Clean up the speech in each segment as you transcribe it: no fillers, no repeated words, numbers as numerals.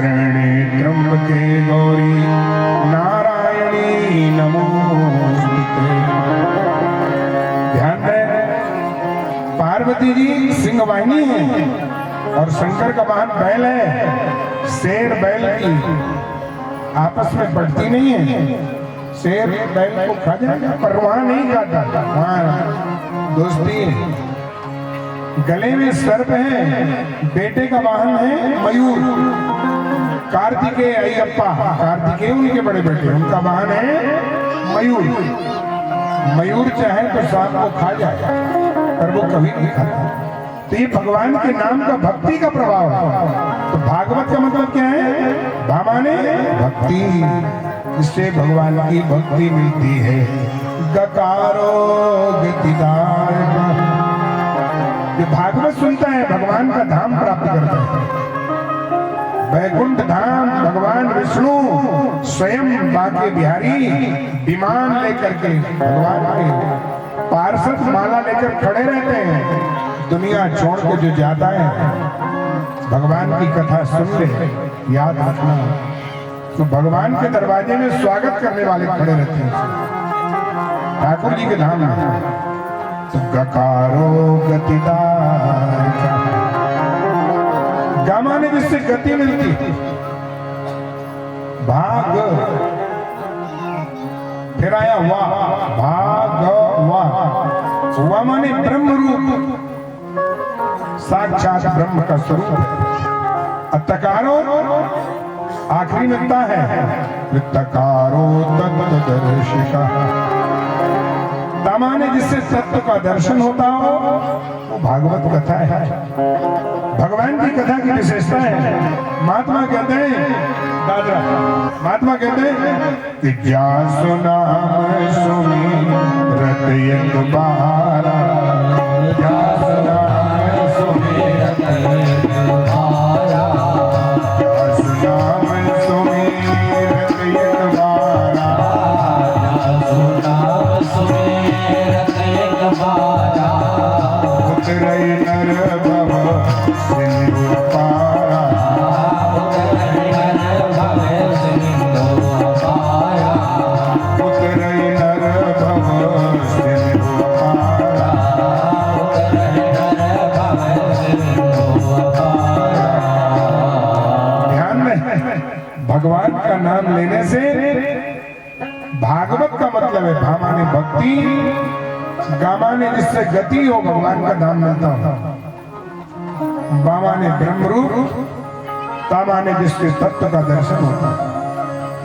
त्र्यंबके गौरी नारायणी नमोस्तुते। ध्यान दें, पार्वती जी सिंह वाहिनी है और शंकर का वाहन बैल है। शेर बैल की आपस में बढ़ती नहीं है, शेर बैल को खा जाएगा पर वहां नहीं खाता, वहां दोस्ती है। गले में सर्प है, बेटे का वाहन है मयूर। कार्तिकेय अयप्पा, कार्तिकेय उनके बड़े बेटे, उनका वाहन है मयूर। मयूर चाहे तो सांप को खा जाए पर वो कभी नहीं खाता। तो ये भगवान के नाम का भक्ति का प्रभाव है। तो भागवत का मतलब क्या है? भामाने भक्ति, इससे भगवान की भक्ति मिलती है। गकारो गतिदार, जो भागवत सुनता है भगवान का धाम प्राप्त करता है। वैकुंठ धाम भगवान विष्णु स्वयं बाके बिहारी विमान लेकर के भगवान के पार्षद माला लेकर खड़े रहते हैं। दुनिया छोड़ के जो जाता है भगवान की कथा सुन ले, याद रखना, तो भगवान के दरवाजे में स्वागत करने वाले खड़े रहते हैं ठाकुर जी के धाम में। तो गकारो गतिदार, गा माने जिससे गति मिलती। भाग, फिर आया वाह, भाग वाह। वाह माने ब्रह्म रूप, साक्षात ब्रह्म का स्वरूप। तकारो आखिरी में ता है, तकारो तत्वदर्शिका, माने जिससे तत्व का दर्शन होता हो, वो भागवत कथा है। भगवान की कथा की विशेषता है। महात्मा कहते हैं, दादरा महात्मा कहते हैं कि जा सुना सुमिरत एक बारा, जा सुना सुमिरत एक बारा, जा सुना सुमिरत एक बारा, जा सुना सुमिरत एक बारा, उतरई नर भव सिंधु पारा, उतरई नर भव सिंधु पारा, उतरई नर भव सिंधु पारा, उतरई नर भव सिंधु पारा। ध्यान में, भगवान का नाम लेने से भागवत का मतलब है भा माने भक्ति, गा माने जिससे गति हो, भगवान का नाम मिलता हो, बा माने ब्रह्म रूप, ता माने जिसके तत्व का दर्शन होता है।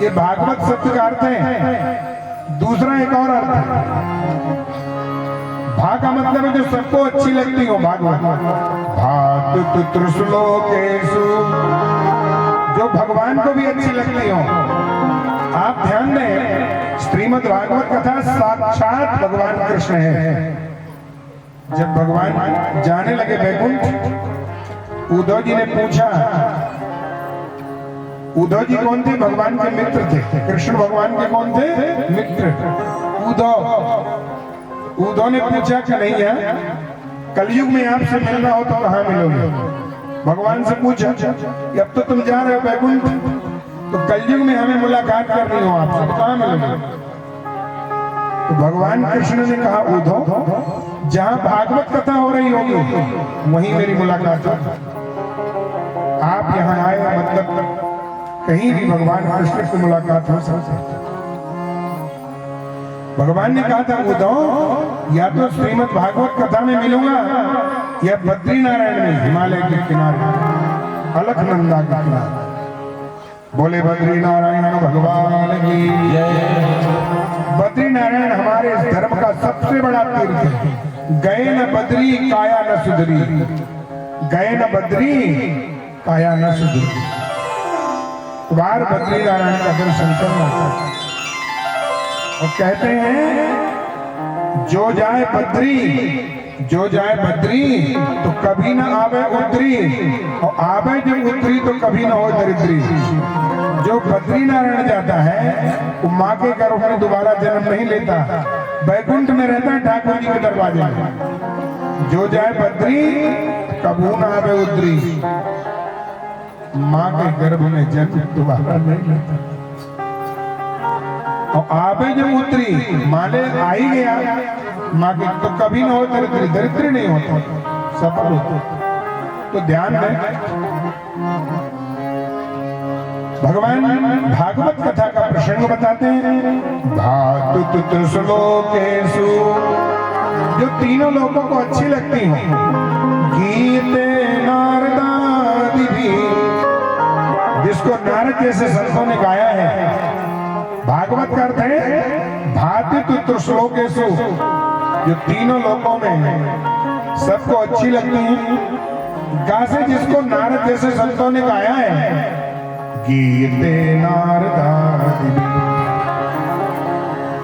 ये भागवत शब्द का अर्थ है। दूसरा एक और अर्थ है, भा का मतलब है जो सबको अच्छी लगती हो। भागवत भात त्रिश्लोकेषु, जो भगवान को भी अच्छी लगती हो। आप ध्यान दें, श्रीमद् भागवत कथा साक्षात भगवान कृष्ण है। जब भगवान जाने लगे वैकुंठ, उद्धव जी ने पूछा, उद्धव जी कौन थे? भगवान के मित्र थे। कृष्ण भगवान के कौन थे? मित्र। उद्धव ने पूछा कि नहीं है, कलयुग में आपसे मिलना हो तो कहाँ मिलोगे? भगवान से पूछा, अब तो तुम जा रहे हो वैकुंठ, तो कलयुग में हमें मुलाकात करनी हो आपसे, तो कहाँ मिलोगे? तो भगवान कृष्ण ने कहा, उद्धव जहां भागवत कथा हो रही होगी वहीं मेरी मुलाकात हो। आप यहाँ आए मतलब कहीं भी भगवान कृष्ण की मुलाकात हो सकती है। भगवान ने कहा था, उद्धव या तो श्रीमद् भागवत कथा में मिलूंगा या बद्री नारायण में, हिमालय के किनारे, अलकनंदा के किनारे। बोले बद्री नारायण भगवान की जय। बद्री नारायण हमारे इस धर्म का सबसे बड़ा तीर्थ है। गए न बद्री काया न सुधरी, गए न बद्री काया न सुधरी। बार बद्री नारायण का दर्शन करना और कहते हैं, जो जाए बद्री, जो जाए बद्री तो कभी ना आवे उतरी, और आवे जब उतरी तो कभी ना हो दरिद्री। जो बद्री नारायण जाता है वो माँ के गर्भ में दोबारा जन्म नहीं लेता, वैकुंठ में रहता है ठाकुर जी के दरवाजे में। जो जाए बद्री कबू ना आवे उतरी। माँ के गर्भ में जन्म दोबारा नहीं लेता। और आबे जब उतरी माले आ ही गया, माँ के तो कभी ना हो दरिद्री, दरिद्री नहीं होता, सफल होता। तो ध्यान दें, भगवान भागवत कथा का प्रसंग बताते हैं। धातु त्रिश्लोकेषु, जो तीनों लोगों को अच्छी लगती हैं, गीते नारदादि भी, जिसको नारद जैसे संतों ने गाया है। भागवत का अर्थ है धातु त्रिश्लोकेषु, जो तीनों लोकों में सबको अच्छी लगती है, गासे जिसको नारद जैसे संतों ने गाया है। गीते नारदादि,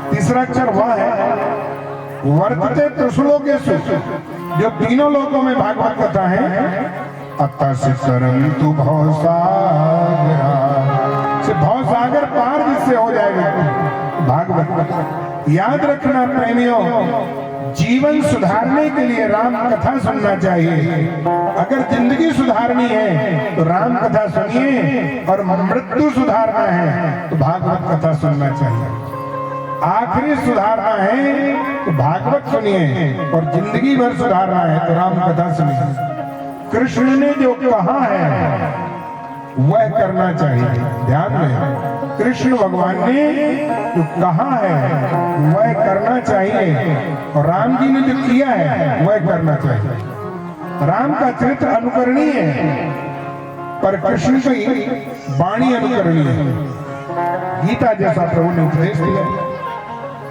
तीसरा अक्षर वह है वर्तते त्रिश्लोकेषु, जो तीनों लोकों में भागवत कथा है। अतः तु भवसागरा, से भवसागर पार जिससे हो जाएगा भागवत कथा। याद रखना प्रेमियों, जीवन सुधारने के लिए राम कथा सुनना चाहिए। अगर जिंदगी सुधारनी है तो राम कथा सुनिए, और मृत्यु सुधारना है तो भागवत कथा सुनना चाहिए। आखिरी सुधारना है तो भागवत सुनिए, और जिंदगी भर सुधारना है तो राम कथा सुनिए। कृष्ण ने जो कहा है वह करना चाहिए। ध्यान में, कृष्ण भगवान ने जो कहा है वह करना चाहिए, और राम जी ने जो किया है वह करना चाहिए। राम का चरित्र अनुकरणीय है, पर कृष्ण की वाणी अनुकरणीय है। गीता जैसा प्रभु ने उपदेश दिया।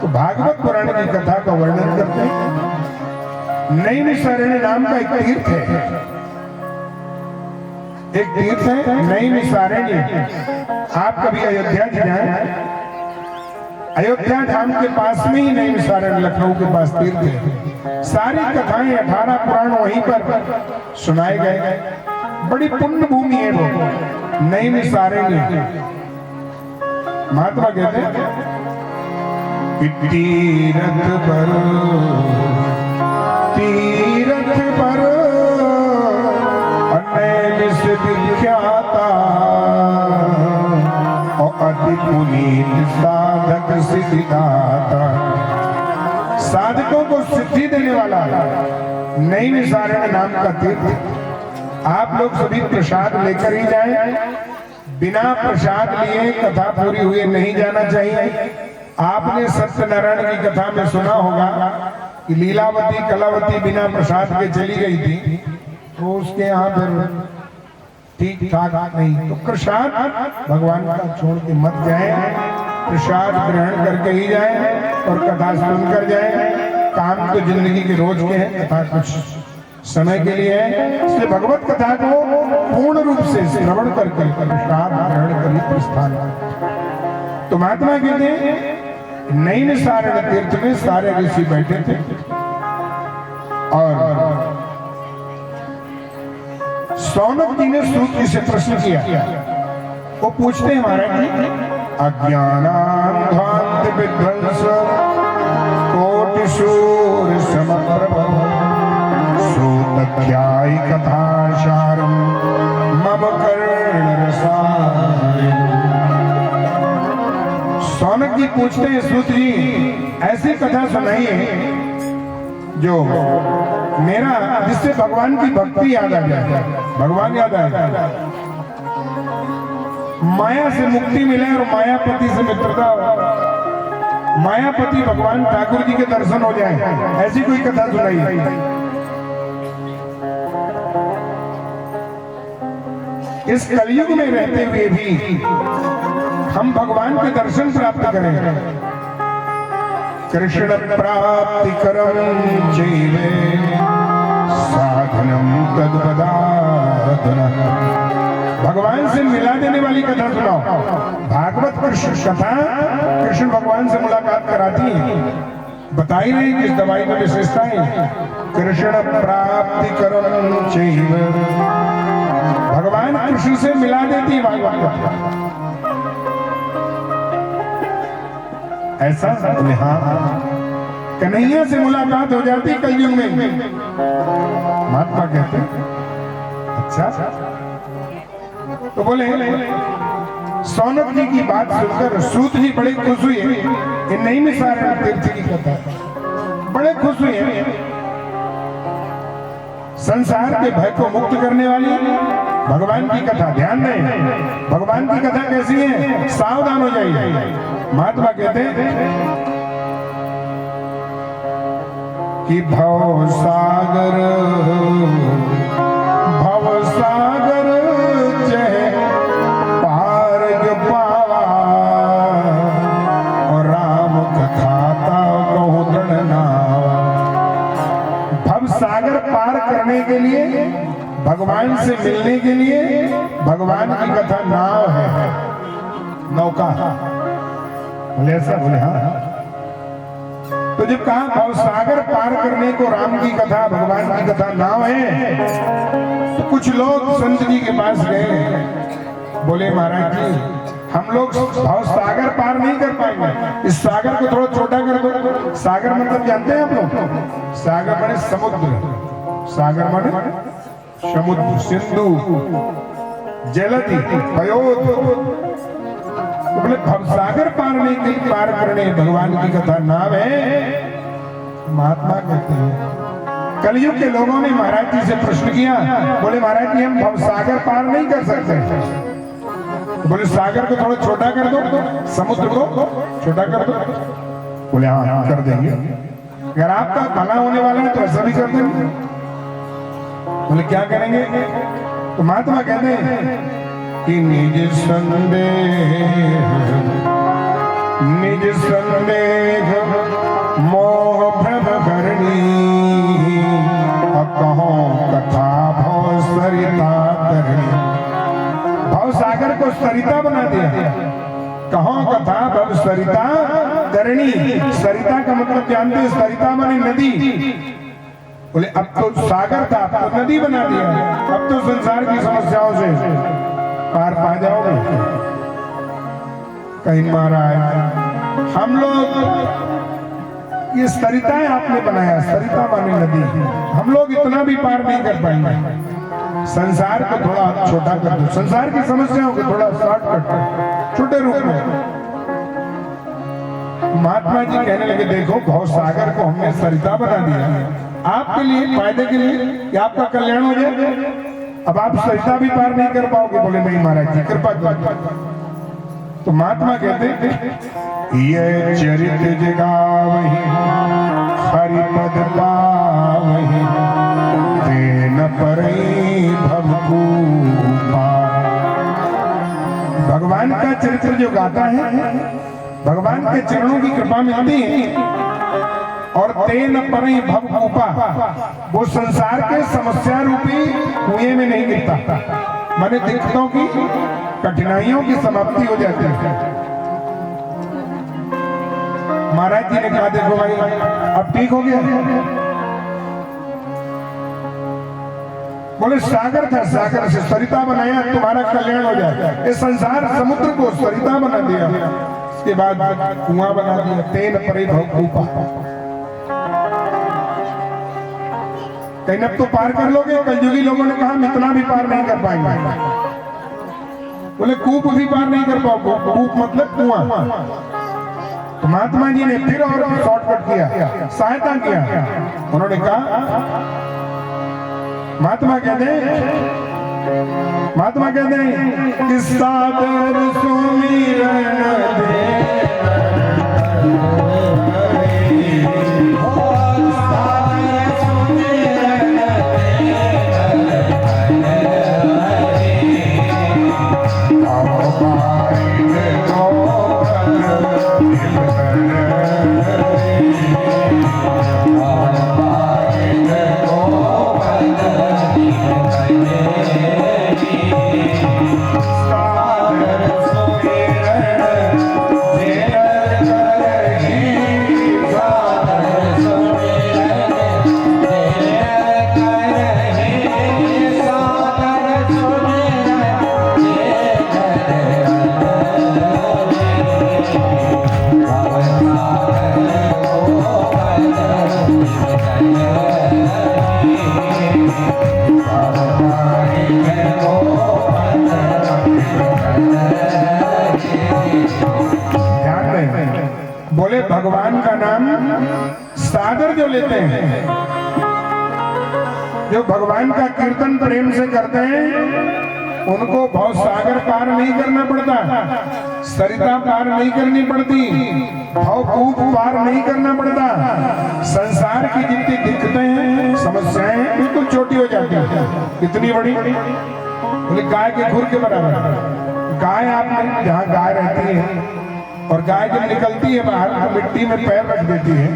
तो भागवत पुराण की कथा का वर्णन करते हैं। नैमिषारण्य नाम का एक तीर्थ है, एक तीर्थ है नैमिषारण्य। आप कभी अयोध्या जाएं, अयोध्या धाम के पास में ही नैमिषारण्य, लखनऊ के पास तीर्थ है। सारी कथाएं 18 पुराण वहीं पर सुनाए गए। बड़ी पुण्य भूमि है वो नैमिषारण्य। महात्मा कहते हैं तीरथ पर, तीरथ पर नैमिष विख्याता, और अति पुनीत साधक सिद्धिदाता। साधकों को सिद्धि देने वाला नैमिषारण्य नाम का तीर्थ। आप लोग सभी प्रसाद लेकर ही जाएं, बिना प्रसाद लिए कथा पूरी हुए नहीं जाना चाहिए। आपने सत्यनारायण की कथा में सुना होगा कि लीलावती कलावती बिना प्रसाद के चली गई थी, तो उसके यहाँ फिर ठीक ठाक नहीं। तो प्रसाद भगवान का छोड़ के मत जाए, प्रसाद ग्रहण करके ही जाए और कथा सुनकर जाए। काम तो जिंदगी के रोज के हैं, कथा कुछ समय के लिए है, इसलिए भगवत कथा को पूर्ण रूप से श्रवण करके प्रसाद ग्रहण कर प्रस्थान। तो महात्मा कहते हैं नैमिषारण्य तीर्थ में सारे ऋषि बैठे थे, और सौनक जी ने सूत जी से प्रश्न किया। वो पूछते हैं महाराज जी, अज्ञानांधांत विध्वंस कोटि शूर समप्रभ, सूतख्यायि कथासारम मम कर्ण रसायन। सौनक जी पूछते हैं सूत जी, ऐसी कथा सुनाइए जो मेरा, जिससे भगवान की भक्ति याद आ जाए, भगवान याद आ जाए, माया से मुक्ति मिले और मायापति से मित्रता हो, मायापति भगवान ठाकुर जी के दर्शन हो जाए, ऐसी कोई कथा सुनाइए। इस कलयुग में रहते हुए भी हम भगवान के दर्शन प्राप्त करें। कृष्ण प्राप्ति करम चैवे साधनम तद्वदाधन। भगवान से मिला देने वाली कथा सुनाओ। भागवत कृष्ण कथा कृष्ण भगवान से मुलाकात कराती है, बताई रही कि इस दवाई में विशेषताएं। कृष्ण प्राप्ति करम चैवे, भगवान कृष्ण से मिला देती है भागवत कथा। ऐसा हाँ, कन्हैया से मुलाकात हो जाती कलयुग में। महात्मा कहते हैं अच्छा, तो बोले सौनक जी की बात सुनकर सूत जी बड़े खुश हुए। ये नहीं मिसारे तीर्थ की कथा, बड़े खुश हुए। संसार के भय को मुक्त करने वाली भगवान की कथा, ध्यान दें भगवान की कथा कैसी है, सावधान हो जाइए। महात्मा कहते हैं कि भव सागर चह पार जो पावा और राम कथा कहूं दृढ़ नावा। भव सागर पार करने के लिए, भगवान से मिलने के लिए भगवान की कथा नाव है, नौका। बोले ऐसा? बोले हाँ। तो जब कहा भव सागर पार करने को राम की कथा, भगवान की कथा नाव है, तो कुछ लोग संत जी के पास गए। बोले महाराज जी हम लोग भव सागर पार नहीं कर पाएंगे, इस सागर को थोड़ा छोटा कर दो। सागर मतलब जानते हैं आप लोग? सागर माने समुद्र, सागर माने समुद्र, सिंधु, जलधि, पयोध। तो बोले भवसागर पार करने भगवान की कथा नाम है। महात्मा कहते हैं कलयुग के लोगों ने महाराज जी से प्रश्न किया। बोले महाराज जी हम भवसागर पार नहीं कर सकते। तो बोले सागर को थोड़ा छोटा कर दो, समुद्र को छोटा कर दो। बोले हाँ कर देंगे, अगर आपका भला होने वाला है तो ऐसा भी कर देंगे। बोले क्या करेंगे? तो महात्मा कहते हैं कि निज संदेह मोह भ्रम करनी, कहो कथा भव सरिता तरणी। भव सागर को सरिता बना दिया, कहो कथा भव सरिता तरणी। सरिता का मतलब जानते हैं, सरिता माने नदी। बोले अब तो सागर था, अब तो नदी बना दिया, अब तो संसार की समस्याओं से पार पा जाओगे। कहीं महाराज हम लोग ये सरिताएं आपने बनाया, सरिता माने नदी, हम लोग इतना भी पार नहीं कर पाएंगे। संसार को थोड़ा छोटा कर दो, संसार की समस्याओं को थोड़ा शॉर्टकट छोटे रूप में। महात्मा जी कहने लगे देखो भव सागर को हमने सरिता बना दिया आपके लिए, फायदे के लिए कि आपका कल्याण हो जाए। अब आप सरिता भी पार नहीं कर पाओगे। बोले नहीं महाराज जी कृपा करो। तो महात्मा कहते ये चरित्र जगावहि हरि पद पावहि तेन परई भवकूपा। भगवान का चरित्र जो गाता है, भगवान के चरणों की कृपा मिलती है, और तेन परई भवकूपा, वो संसार के समस्या रूपी कुएं में नहीं गिरता, माने दिक्कतों की, कठिनाइयों की समाप्ति हो जाती है। महाराज जी ने कहा देखो भाई अब ठीक हो गया। बोले सागर था, सागर से सरिता बनाया तुम्हारा कल्याण हो जाए। ये संसार समुद्र को सरिता बना दिया, इसके बाद कुआं बना दिया, तेन परई भवकूपा। कहीं अब तो पार कर लोगे। कलयुगी लोगों ने कहा हम इतना भी पार नहीं कर पाएंगे। बोले कूप भी पार नहीं कर पाओगे, कूप मतलब कुआं। तो महात्मा जी ने फिर और शॉर्टकट किया, सहायता किया। उन्होंने कहा महात्मा कहते हैं कि सादर सुमिरन दे सागर बोले भगवान का नाम सागर जो लेते हैं, जो भगवान का कीर्तन प्रेम से करते हैं, उनको भव सागर पार नहीं करना पड़ता, सरिता पार नहीं करनी पड़ती, भव कूप पार नहीं करना पड़ता। संसार की जितनी दिक्कतें हैं, समस्याएं बिल्कुल छोटी हो जाती है। कितनी बड़ी? बोले गाय के खुर के बराबर। गाय आपने जहाँ गाय रहती है और गाय जब निकलती है बाहर तो मिट्टी में पैर रख देती है,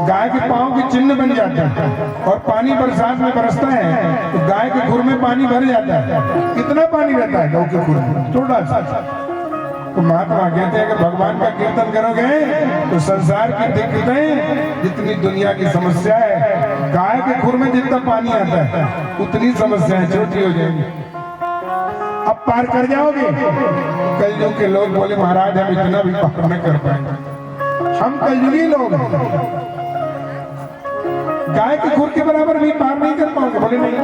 गाय के पांव के चिन्ह बन जाते हैं। और पानी बरसात में बरसता है तो गाय के खुर में पानी भर जाता है। कितना पानी रहता है गौ के खुर में? थोड़ा सा। तो महात्मा कहते हैं कि भगवान का कीर्तन करोगे तो संसार की दिक्कतें, जितनी दुनिया की समस्या है, गाय के खुर में जितना पानी आता है उतनी समस्याएं छोटी हो जाएंगी। अब पार कर जाओगे। कलयुग के लोग बोले महाराज हम इतना भी पार न कर पाएंगे, हम कलयुगी लोग हैं, गाय के खुर के बराबर भी पार नहीं कर पाओगे। बोले नहीं।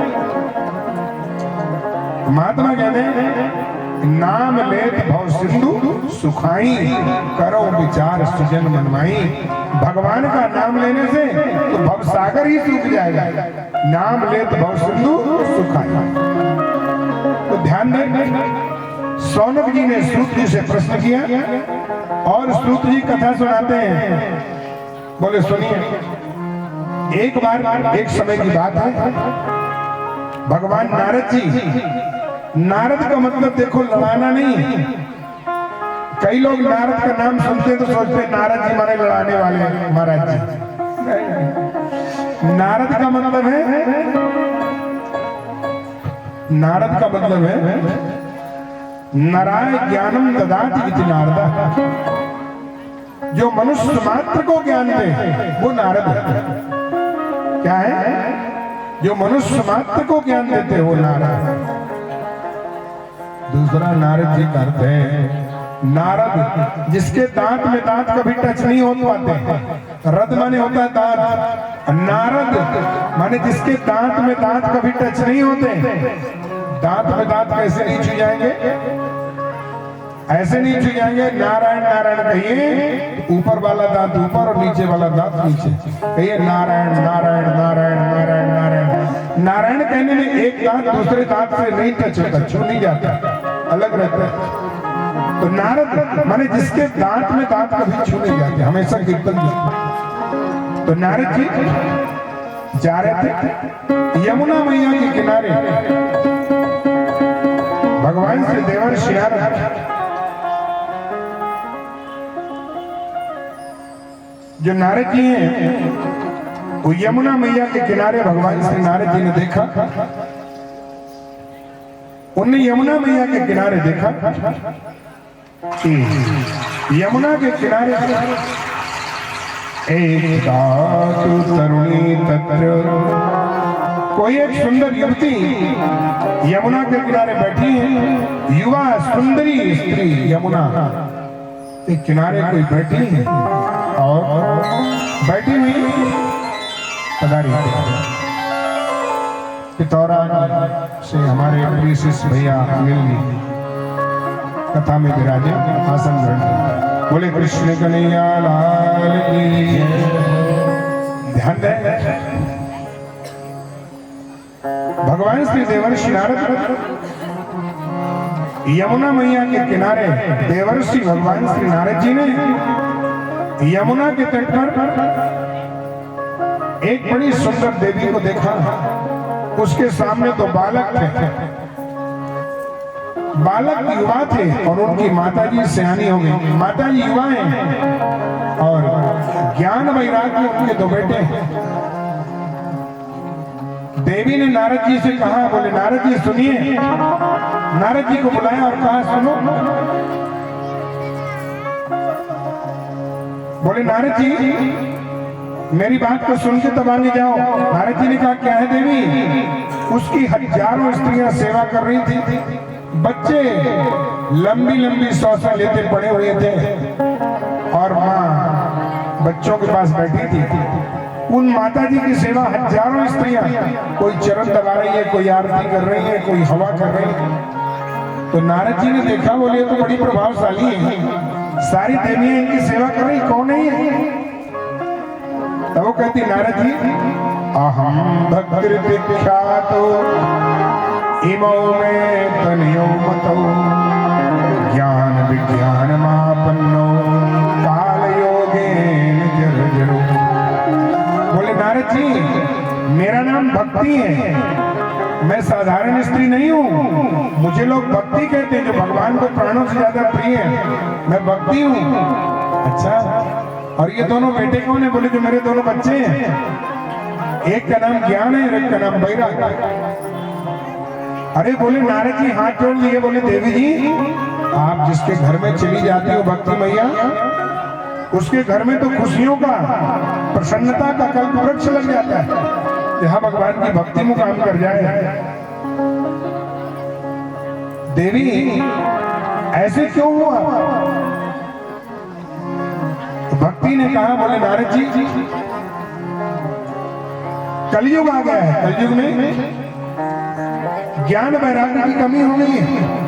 महात्मा कहते हैं नाम लेत भव सिंधु सुखाई, करो विचार सुजन मनमाई। भगवान का नाम लेने से तो भव सागर ही सूख जाएगा। नाम लेत भव सिंधु सुखाई। तो ध्यान दें, सौनक जी ने सूत जी से प्रश्न किया और सूत जी कथा सुनाते हैं। बोले सुनिए। एक बार एक समय की बात है, भगवान नारद जी, नारद का मतलब देखो लड़ाना नहीं। कई लोग नारद का नाम सुनते तो सोचते नारद जी माने लड़ाने वाले महाराज जी। नारद का मतलब है, नारद का मतलब है नराय ज्ञानम ददाति इति नारद। जो मनुष्य मात्र को ज्ञान दे वो नारद है। क्या है? जो मनुष्य मात्र को ज्ञान देते वो नारद। दूसरा नारद जी करते हैं नारद जिसके दांत में दांत कभी टच नहीं हो पाते। रद माने होता है दांत, नारद माने जिसके दांत में दांत कभी टच नहीं होते। दांत में दांत कैसे नहीं छू जाएंगे? ऐसे नहीं छू जाएंगे। नारायण नारायण कहिए, ऊपर वाला दांत ऊपर और नीचे वाला दांत नीचे। कहिए नारायण नारायण नारायण नारायण नारायण। नारायण कहने में एक दांत दूसरे दांत से नहीं टच होता, छू नहीं जाता, अलग रहता है। तो नारद माने जिसके दांत में दांत कभी छू नहीं जाते, हमेशा कीर्तन करते। तो नारद जी जा रहे थे यमुना मैया के किनारे। भगवान श्री देवर्षि नारद जो नारद जी हैं वो यमुना मैया के किनारे भगवान श्री नारद जी ने देखा। उनने यमुना मैया के किनारे देखा कि यमुना के किनारे एक तरुणी तत्र, कोई एक सुंदर युवती यमुना के किनारे बैठी है। युवा सुंदरी स्त्री यमुना के किनारे कोई बैठी है और बैठी हुई पधारी पितौरा से हमारे प्रिय शिष्य भैया अनिल जी कथा में विराजे, आसन ग्रहण करें। बोले कृष्ण कन्हैया लाल की। ध्यान दें, भगवान श्री देवर्षि नारद यमुना मैया के किनारे, देवर्षि भगवान श्री नारद जी ने यमुना के तट पर एक बड़ी सुंदर देवी को देखा। उसके सामने तो बालक थे, बालक युवा थे और उनकी माताजी सयानी हो गई। माताजी युवा हैं और ज्ञान वैराग्य उनके दो बेटे हैं। देवी ने नारद जी से कहा, बोले नारद जी सुनिए। नारद जी को बुलाया और कहा सुनो। बोले नारद जी मेरी बात को सुन के तब आगे जाओ। नारद जी ने कहा क्या है देवी? उसकी हजारों स्त्रियां सेवा कर रही थी, बच्चे लंबी लंबी सौसा लेते पड़े हुए थे और माँ बच्चों के पास बैठी थी। उन माता जी की सेवा हजारों स्त्रियां, कोई चरण दबा रही है, कोई आरती कर रही है, कोई हवा कर रही है। तो नारद जी ने देखा, बोले तो बड़ी प्रभावशाली है, सारी देवियां इनकी सेवा कर रही, कौन है ये? तब वो कहती नारद जी, अहम भक्ति विख्यातो इमो में तनयो मतो ज्ञान विज्ञान मापन्नो काल योगेन जर्जरो। बोले नारद जी, मेरा नाम भक्ति है, मैं साधारण स्त्री नहीं हूँ। मुझे लोग भक्ति कहते हैं, जो भगवान को प्राणों से ज्यादा प्रिय है, मैं भक्ति हूँ। अच्छा, और ये दोनों बेटे कौन है? बोले जो मेरे दोनों बच्चे हैं, एक का नाम ज्ञान है और एक का नाम वैराग। अरे बोले नारद जी हाथ जोड़ लिए, बोले देवी जी, आप जिसके घर में चली जाती हो भक्ति मैया, उसके घर में तो खुशियों का, प्रसन्नता का कल्प वृक्ष लग जाता है, जहां भगवान की भक्ति मुकाम कर जाए। देवी ऐसे क्यों हुआ? तो भक्ति ने कहा, बोले नारद जी, कलयुग आ गया है, कलयुग में ज्ञान वैराग्य की कमी हो गई है।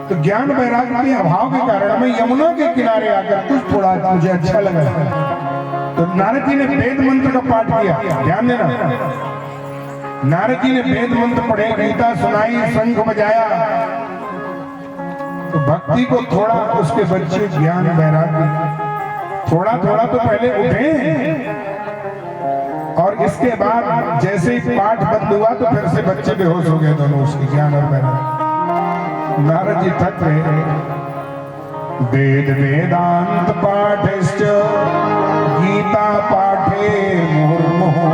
तो ज्ञान वैराग्य के अभाव के कारण मैं यमुना के किनारे आकर कुछ थोड़ा मुझे अच्छा लगा। तो नारद जी ने वेद मंत्र का पाठ किया, ध्यान देना। नारद जी ने वेद मंत्र पढ़े, गीता सुनाई, शंख बजाया। तो भक्ति को थोड़ा उसके बच्चे ज्ञान वैराग्य थोड़ा थोड़ा तो पहले उठे, और इसके बाद जैसे ही पाठ बंद हुआ तो फिर से बच्चे बेहोश हो गए दोनों, उसके ज्ञान और वैराग्य। नारद जी थक रहे। वेद वेदांत पाठश्च गीता पाठे मुहुर्मुहुः